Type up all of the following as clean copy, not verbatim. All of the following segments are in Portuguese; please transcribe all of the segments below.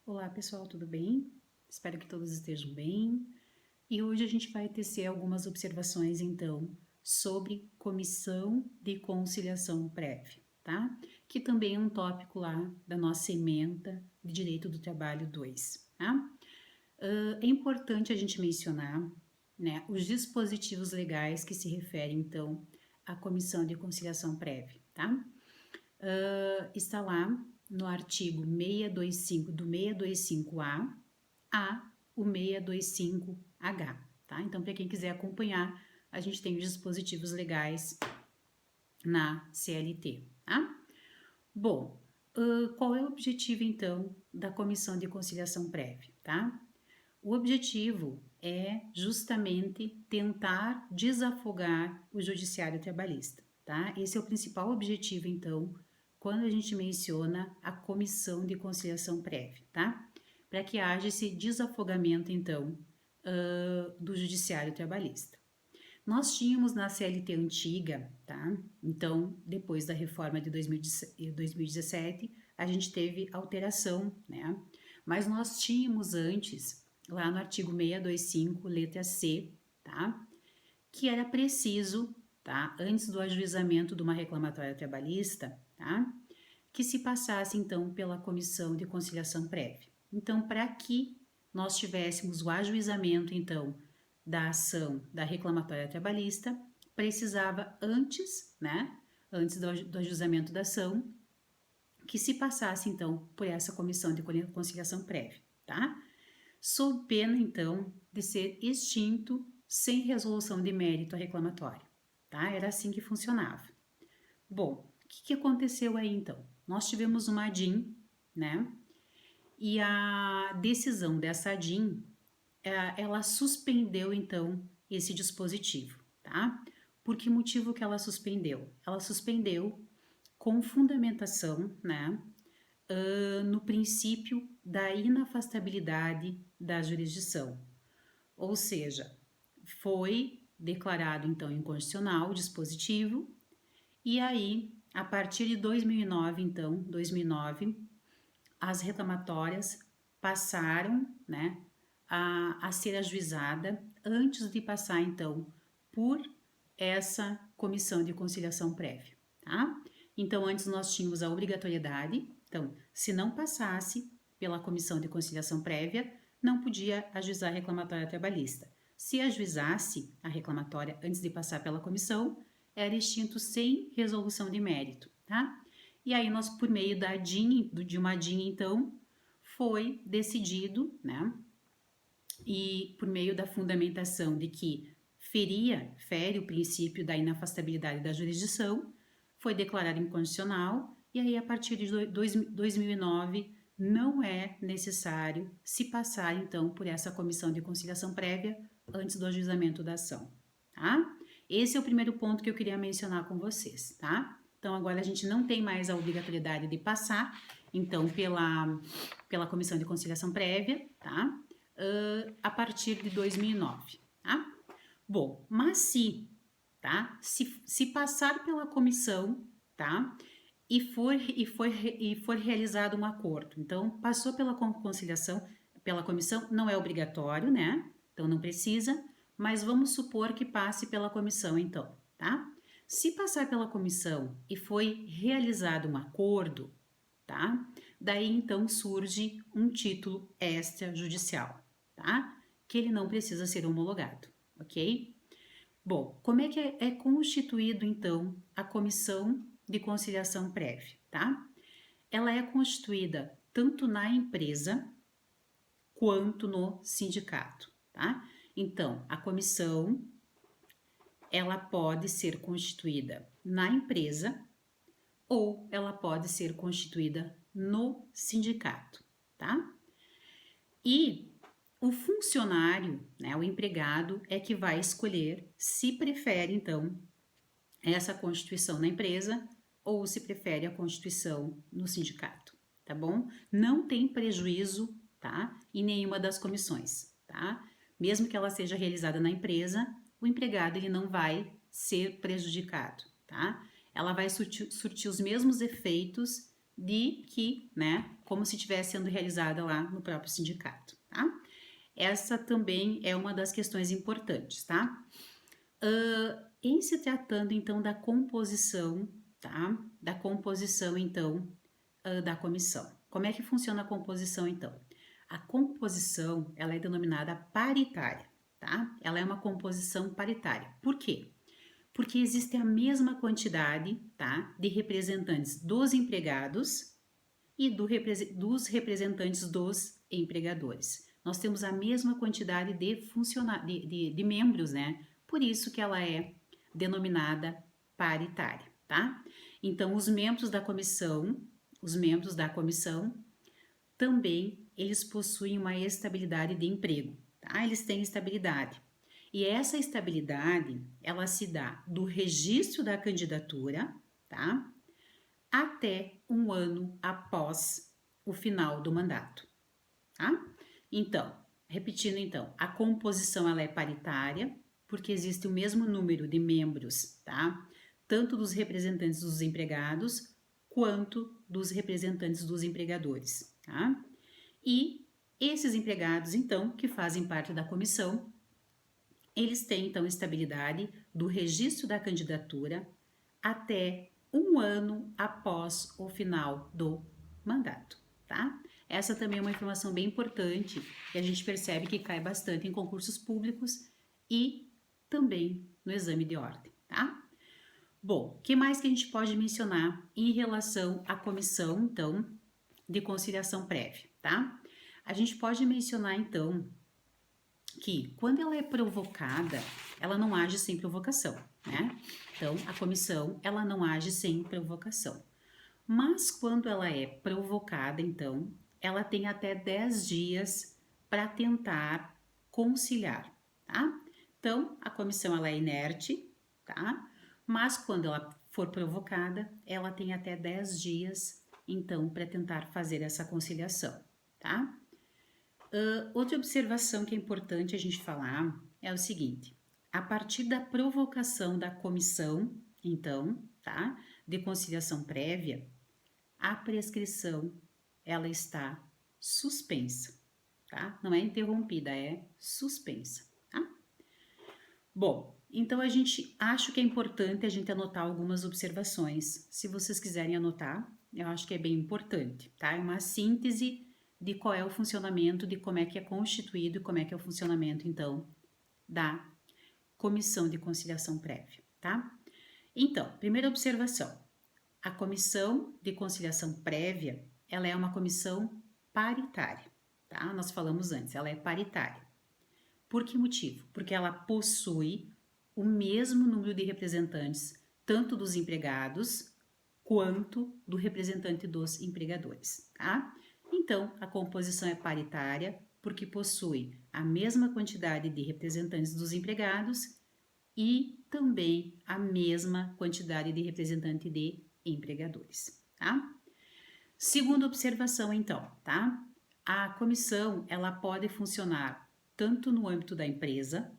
Olá pessoal, tudo bem? Espero que todos estejam bem. E hoje a gente vai tecer algumas observações então sobre comissão de conciliação prévia, tá? Que também é um tópico lá da nossa ementa de Direito do Trabalho 2, tá? É importante a gente mencionar, né, os dispositivos legais que se referem então à comissão de conciliação prévia, tá? Está lá no artigo 625 do 625A a o 625H, tá? Então, para quem quiser acompanhar, a gente tem os dispositivos legais na CLT, tá? Bom, qual é o objetivo, então, da comissão de conciliação prévia, tá? O objetivo é justamente tentar desafogar o judiciário trabalhista, tá? Esse é o principal objetivo, então, quando a gente menciona a comissão de conciliação prévia, tá? Para que haja esse desafogamento, então, do judiciário trabalhista. Nós tínhamos na CLT antiga, tá? Então, depois da reforma de 2017, a gente teve alteração, né? Mas nós tínhamos antes, lá no artigo 625, letra C, tá? Que era preciso, tá? Antes do ajuizamento de uma reclamatória trabalhista, tá? Que se passasse, então, pela comissão de conciliação prévia. Então, para que nós tivéssemos o ajuizamento, então, da ação da reclamatória trabalhista, precisava antes, né, antes do ajuizamento da ação, que se passasse, então, por essa comissão de conciliação prévia, tá? Sob pena, então, de ser extinto sem resolução de mérito a reclamatória, tá? Era assim que funcionava. Bom, o que aconteceu aí, então? Nós tivemos uma ADIM, né? E a decisão dessa ADIM, ela suspendeu, então, esse dispositivo, tá? Por que motivo que ela suspendeu? Ela suspendeu com fundamentação, né, no princípio da inafastabilidade da jurisdição. Ou seja, foi declarado, então, inconstitucional o dispositivo, e aí, a partir de 2009, então, 2009, as reclamatórias passaram, né, a ser ajuizada antes de passar, então, por essa comissão de conciliação prévia, tá? Então, antes nós tínhamos a obrigatoriedade, então, se não passasse pela comissão de conciliação prévia, não podia ajuizar a reclamatória trabalhista. Se ajuizasse a reclamatória antes de passar pela comissão, era extinto sem resolução de mérito, tá? E aí nós, por meio da DIN, de uma DIN, então, foi decidido, né? E por meio da fundamentação de que fere o princípio da inafastabilidade da jurisdição, foi declarado inconstitucional, e aí a partir de 2009 não é necessário se passar então por essa comissão de conciliação prévia antes do ajuizamento da ação, tá? Esse é o primeiro ponto que eu queria mencionar com vocês, tá? Então agora a gente não tem mais a obrigatoriedade de passar, então pela comissão de conciliação prévia, tá? A partir de 2009, tá? Bom, mas tá? Se passar pela comissão, tá? E for realizado um acordo. Então, passou pela conciliação, pela comissão, não é obrigatório, né? Então, não precisa, mas vamos supor que passe pela comissão, então, tá? Se passar pela comissão e foi realizado um acordo, tá? Daí, então, surge um título extrajudicial, tá? Que ele não precisa ser homologado, ok? Bom, como é que é constituído, então, a comissão de conciliação prévia, tá? Ela é constituída tanto na empresa quanto no sindicato, tá? Então, a comissão, ela pode ser constituída na empresa ou ela pode ser constituída no sindicato, tá? E o funcionário, né, o empregado, é que vai escolher se prefere, então, essa constituição na empresa ou se prefere a constituição no sindicato, tá bom? Não tem prejuízo, tá? Em nenhuma das comissões, tá? Mesmo que ela seja realizada na empresa, o empregado ele não vai ser prejudicado, tá? Ela vai surtir os mesmos efeitos de que, né, como se estivesse sendo realizada lá no próprio sindicato, tá? Essa também é uma das questões importantes, tá? Em se tratando, então, da composição, tá? Da composição, então, da comissão. Como é que funciona a composição, então? A composição, ela é denominada paritária, tá? Ela é uma composição paritária. Por quê? Porque existe a mesma quantidade, tá, de representantes dos empregados e dos representantes dos empregadores. Nós temos a mesma quantidade de membros, né? Por isso que ela é denominada paritária, tá? Então, os membros da comissão também eles possuem uma estabilidade de emprego, tá? Eles têm estabilidade. E essa estabilidade, ela se dá do registro da candidatura, tá? Até um ano após o final do mandato, tá? Então, repetindo então, a composição ela é paritária, porque existe o mesmo número de membros, tá? Tanto dos representantes dos empregados quanto dos representantes dos empregadores, tá? E esses empregados, então, que fazem parte da comissão, eles têm então estabilidade do registro da candidatura até um ano após o final do mandato, tá? Essa também é uma informação bem importante que a gente percebe que cai bastante em concursos públicos e também no exame de ordem, tá? Bom, o que mais que a gente pode mencionar em relação à comissão, então, de conciliação prévia, tá? A gente pode mencionar, então, que quando ela é provocada, ela não age sem provocação, né? Então, a comissão, ela não age sem provocação. Mas quando ela é provocada, então, ela tem até 10 dias para tentar conciliar, tá? Então, a comissão, ela é inerte, tá? Mas quando ela for provocada, ela tem até 10 dias, então, para tentar fazer essa conciliação, tá? Outra observação que é importante a gente falar é o seguinte: a partir da provocação da comissão, então, tá, de conciliação prévia, a prescrição ela está suspensa, tá? Não é interrompida, é suspensa, tá? Bom, então a gente acho que é importante a gente anotar algumas observações. Se vocês quiserem anotar, eu acho que é bem importante, tá? É uma síntese de qual é o funcionamento, de como é que é constituído e como é que é o funcionamento, então, da comissão de conciliação prévia, tá? Então, primeira observação, a comissão de conciliação prévia, ela é uma comissão paritária, tá? Nós falamos antes, ela é paritária. Por que motivo? Porque ela possui o mesmo número de representantes, tanto dos empregados quanto do representante dos empregadores, tá? Então, a composição é paritária porque possui a mesma quantidade de representantes dos empregados e também a mesma quantidade de representante de empregadores, tá? Segunda observação, então, tá? A comissão, ela pode funcionar tanto no âmbito da empresa,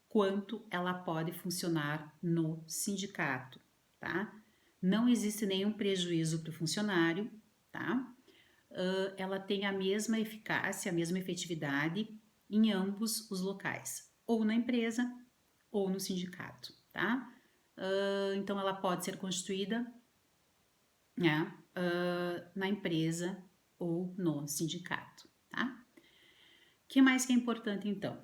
quanto ela pode funcionar no sindicato, tá? Não existe nenhum prejuízo para o funcionário, tá? Ela tem a mesma eficácia, a mesma efetividade em ambos os locais, ou na empresa ou no sindicato, tá? Então, ela pode ser constituída, né, na empresa ou no sindicato, tá? O que mais que é importante, então?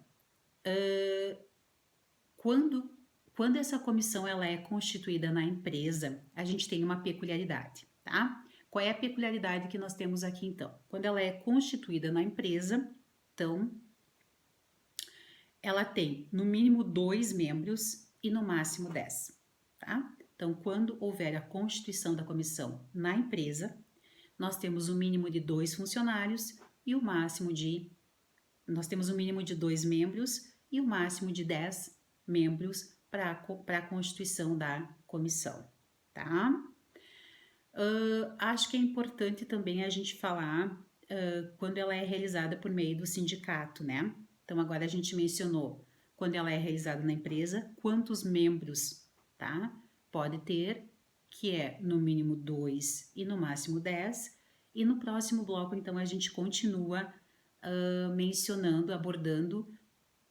Quando essa comissão ela é constituída na empresa, a gente tem uma peculiaridade, tá? Qual é a peculiaridade que nós temos aqui, então? Quando ela é constituída na empresa, então, ela tem no mínimo 2 membros e no máximo 10, tá? Então, quando houver a constituição da comissão na empresa, nós temos um mínimo de 2 funcionários e o máximo de... Nós temos um mínimo de 2 membros e o máximo de 10 membros para a constituição da comissão, tá? Acho que é importante também a gente falar quando ela é realizada por meio do sindicato, né? Então, agora a gente mencionou quando ela é realizada na empresa, quantos membros, tá? Pode ter, que é no mínimo 2 e no máximo 10. E no próximo bloco, então, a gente continua mencionando, abordando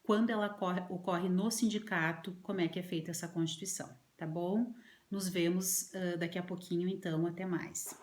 quando ela ocorre no sindicato, como é que é feita essa constituição, tá bom? Nos vemos daqui a pouquinho, então, até mais.